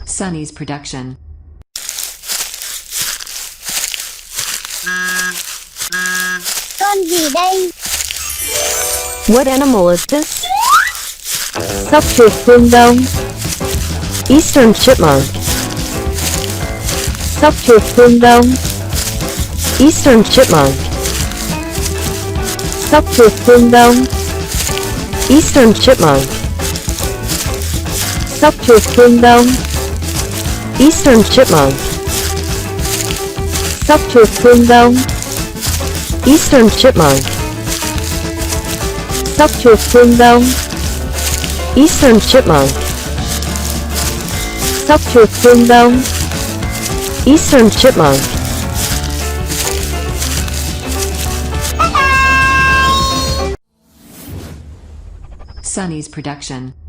Sunny's production. Con gì đây? What animal is this? Sóc chuột phương Đông. Eastern chipmunk. Sóc chuột phương Đông. Eastern chipmunk. Sóc chuột phương Đông. Eastern chipmunk. Sóc chuột phương Đông. Eastern chipmunk. Sóc chuột phương Đông. Eastern chipmunk. Sóc chuột phương Đông. Eastern chipmunk. Sóc chuột phương Đông. Eastern chipmunk. Sunny's production.